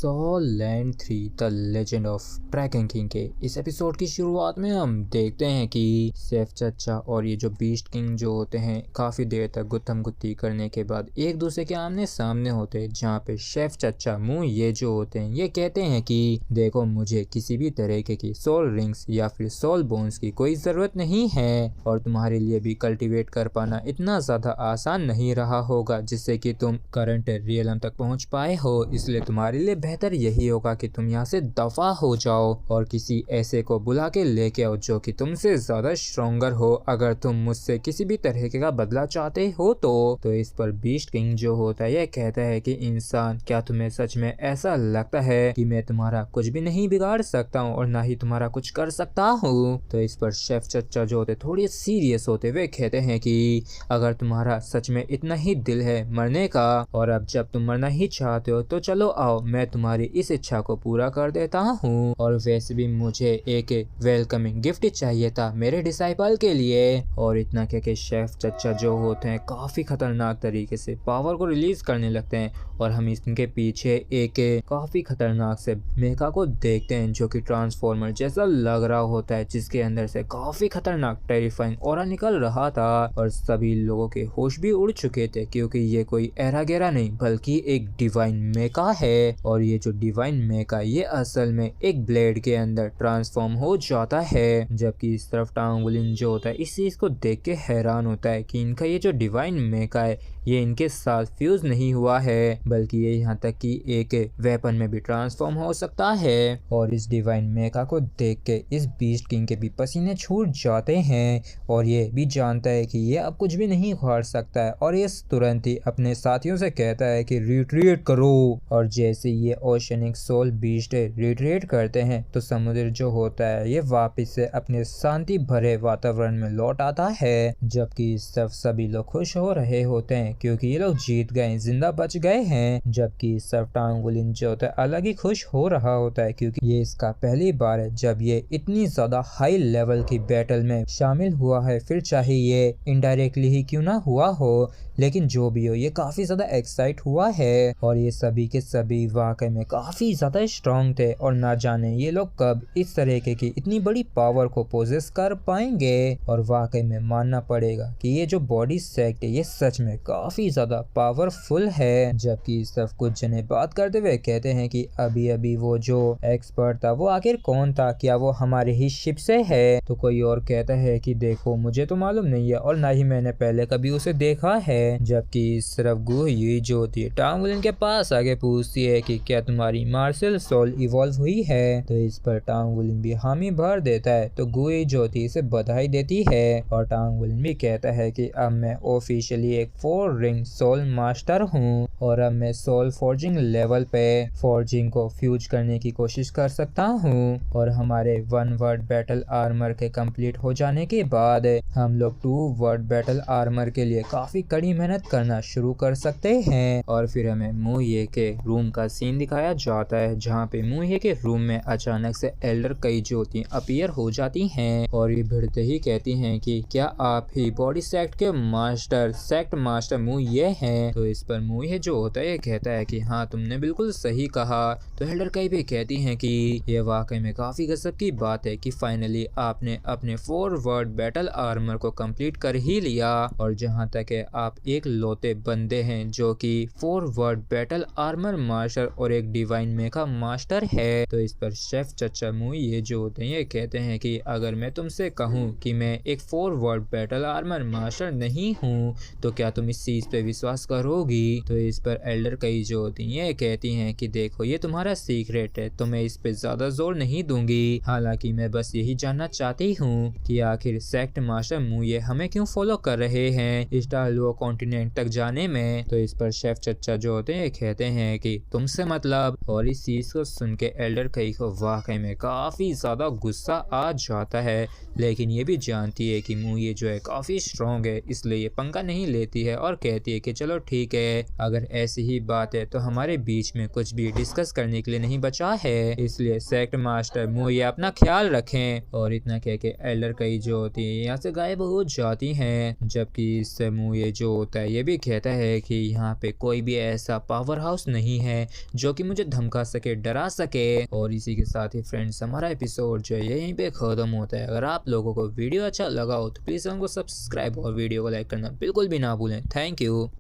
Soul Land 3 The Legend of Dragon King के इस episode की शुरुआत में हम देखते हैं कि सेफ चचा और ये जो बीस्ट किंग जो होते हैं काफ़ी देर तक गुत्थम गुत्ती करने के बाद एक दूसरे के आमने सामने होते हैं, जहाँ पे शेफ चचा मुंह ये जो होते हैं ये कहते हैं कि देखो, मुझे किसी भी तरीके की सोल रिंग्स या फिर सोल बोन्स की कोई ज़रूरत नहीं है और तुम्हारे लिए भी कल्टीवेट कर पाना इतना ज़्यादा आसान नहीं रहा होगा जिससे कि तुम करंट रियलम तक पहुँच पाए हो। इसलिए तुम्हारे लिए बेहतर यही होगा कि तुम यहाँ से दफा हो जाओ और किसी ऐसे को बुला के लेके आओ जो कि तुमसे ज्यादा स्ट्रोंगर हो, अगर तुम मुझसे किसी भी तरह का बदला चाहते हो तो इस पर बीस्ट किंग जो होता है यह कहता है कि इंसान, क्या तुम्हें सच में ऐसा लगता है कि मैं तुम्हारा कुछ भी नहीं बिगाड़ सकता हूँ और ना ही तुम्हारा कुछ कर सकता हूँ। तो इस पर शेफ चचा जो होते थोड़ी सीरियस होते हुए कहते हैं कि अगर तुम्हारा सच में इतना ही दिल है मरने का और अब जब तुम मरना ही चाहते हो तो चलो आओ, मैं तुम्हारी इस इच्छा को पूरा कर देता हूँ। और वैसे भी मुझे एक वेलकमिंग गिफ्ट चाहिए था मेरे डिसाइपल के लिए। और इतना कह के शेफ चचा जो होते हैं काफी खतरनाक तरीके से पावर को रिलीज करने लगते हैं और हम इनके पीछे एक काफी खतरनाक से मेका को देखते हैं जो कि ट्रांसफॉर्मर जैसा लग रहा होता है, जिसके अंदर से काफी खतरनाक टेरिफाइंग ऑरा निकल रहा था और सभी लोगों के होश भी उड़ चुके थे क्योंकि ये कोई एरा गेरा नहीं बल्कि एक डिवाइन मेका है। और ये जो डिवाइन मेका ये असल में एक ब्लेड के अंदर ट्रांसफॉर्म हो जाता है, जबकि इस तरफ टांगुलिन जो होता है इस चीज को देख के हैरान होता है कि इनका ये जो डिवाइन मेका है ये इनके साथ फ्यूज नहीं हुआ है बल्कि ये यहाँ तक कि एक वेपन में भी ट्रांसफॉर्म हो सकता है। और इस डिवाइन मेका को देख के इस बीस्ट किंग के भी पसीने छूट जाते हैं और ये भी जानता है कि ये अब कुछ भी नहीं उखाड़ सकता है और ये तुरंत ही अपने साथियों से कहता है कि रिट्रीट करो। और जैसे ये ओशनिक सोल बीस्ट रिट्रीट करते हैं तो समुद्र जो होता है ये वापस से अपने शांति भरे वातावरण में लौट आता है, जबकि इस तरफ सभी लोग खुश हो रहे होते हैं क्योंकि ये लोग जीत गए, जिंदा बच गए हैं। जबकि इस तरफ टांगुलिन जो होता है अलग ही खुश हो रहा होता है क्योंकि ये इसका पहली बार है जब ये इतनी ज्यादा हाई लेवल की बैटल में शामिल हुआ है, फिर चाहे ये इनडायरेक्टली ही क्यों ना हुआ हो, लेकिन जो भी हो ये काफी ज्यादा एक्साइट हुआ है। और ये सभी के सभी वाकई में काफी ज्यादा स्ट्रॉन्ग थे और ना जाने ये लोग कब इस तरीके की इतनी बड़ी पावर को पोजेस कर पाएंगे। और वाकई में मानना पड़ेगा कि ये जो बॉडी सेक्ट है ये सच में काफी ज्यादा पावरफुल है। जबकि इस तरफ कुछ जने बात करते हुए कहते हैं कि अभी अभी वो जो एक्सपर्ट था वो आखिर कौन था, क्या वो हमारे ही शिप से है। तो कोई और कहता है कि देखो, मुझे तो मालूम नहीं है और ना ही मैंने पहले कभी उसे देखा है। जबकि इस तरफ गुही जो होती है टांगुलिन के पास आगे पूछती है कि क्या तुम्हारी मार्शल सोल इवॉल्व हुई है। तो इस पर टांगुलिन भी हामी भर देता है तो गुही जो होती है इसे बधाई देती है और टांगुलिन भी कहता है कि अब मैं ऑफिशियली एक 4 रिंग सोल मास्टर हूँ और अब मैं सोल फोर्जिंग लेवल पे फोर्जिंग को फ्यूज करने की कोशिश कर सकता हूँ। और हमारे 1 वर्ड बैटल आर्मर के कंप्लीट हो जाने के बाद हम लोग 2 वर्ड बैटल आर्मर के लिए काफी कड़ी मेहनत करना शुरू कर सकते हैं। और फिर हमें मुये के रूम का सीन दिखाया जाता है जहाँ पे मुये के रूम में अचानक से एल्डर कई ज्योति अपीयर हो जाती हैं और ये भिड़ते ही कहती हैं कि क्या आप ही बॉडी सेक्ट के सेक्ट मास्टर मुये हैं। तो इस पर मुये जो होता है कहता है कि हाँ, तुमने बिल्कुल सही कहा। तो एल्डर कई भी कहती हैं कि ये वाकई में काफी गजब की बात है कि फाइनली आपने अपने 4 वर्ड बैटल आर्मर को कंप्लीट कर ही लिया और जहाँ तक है आप एक लौते बंदे हैं जो कि 4 वर्ड बैटल आर्मर मास्टर और एक डिवाइन मेका मास्टर है। तो इस पर शेफ चचा मुये जो होते हैं ये कहते हैं कि अगर मैं तुमसे कहूँ कि मैं एक 4 वर्ड बैटल आर्मर मास्टर नहीं हूँ तो क्या तुम इस चीज पे विश्वास करोगी। तो इस पर एल्डर कई जो होती हैं ये कहती हैं कि देखो, ये तुम्हारा सीक्रेट है तो मैं इस पे ज्यादा जोर नहीं दूंगी, हालांकि मैं बस यही जानना चाहती हूँ कि आखिर सेक्ट मास्टर मुये हमें क्यों फॉलो कर रहे हैं स्टारलुओ कॉन्टिनेंट तक जाने में। तो इस पर शेफ चचा जो होते हैं कहते हैं कि तुमसे मतलब। और इस चीज को सुन के एल्डर कई को वाकई में काफी ज्यादा गुस्सा आ जाता है, लेकिन ये भी जानती है कि मुये जो है काफी स्ट्रॉन्ग है, इसलिए ये पंगा नहीं लेती है और कहती है कि चलो ठीक है, अगर ऐसी ही बात है तो हमारे बीच में कुछ भी डिस्कस करने के लिए नहीं बचा है, इसलिए सेक्ट मास्टर मुये अपना ख्याल रखें। और इतना कह के एल्डर कई जो होती है यहाँ से गायब हो जाती हैं। जबकि इससे मुये जो होता है ये भी कहता है कि यहाँ पे कोई भी ऐसा पावर हाउस नहीं है जो जो कि मुझे धमका सके, डरा सके। और इसी के साथ ही फ्रेंड्स हमारा एपिसोड जो है यहीं पे खत्म होता है। अगर आप लोगों को वीडियो अच्छा लगा हो तो प्लीज़ हमको सब्सक्राइब और वीडियो को लाइक करना बिल्कुल भी ना भूलें। Thank you.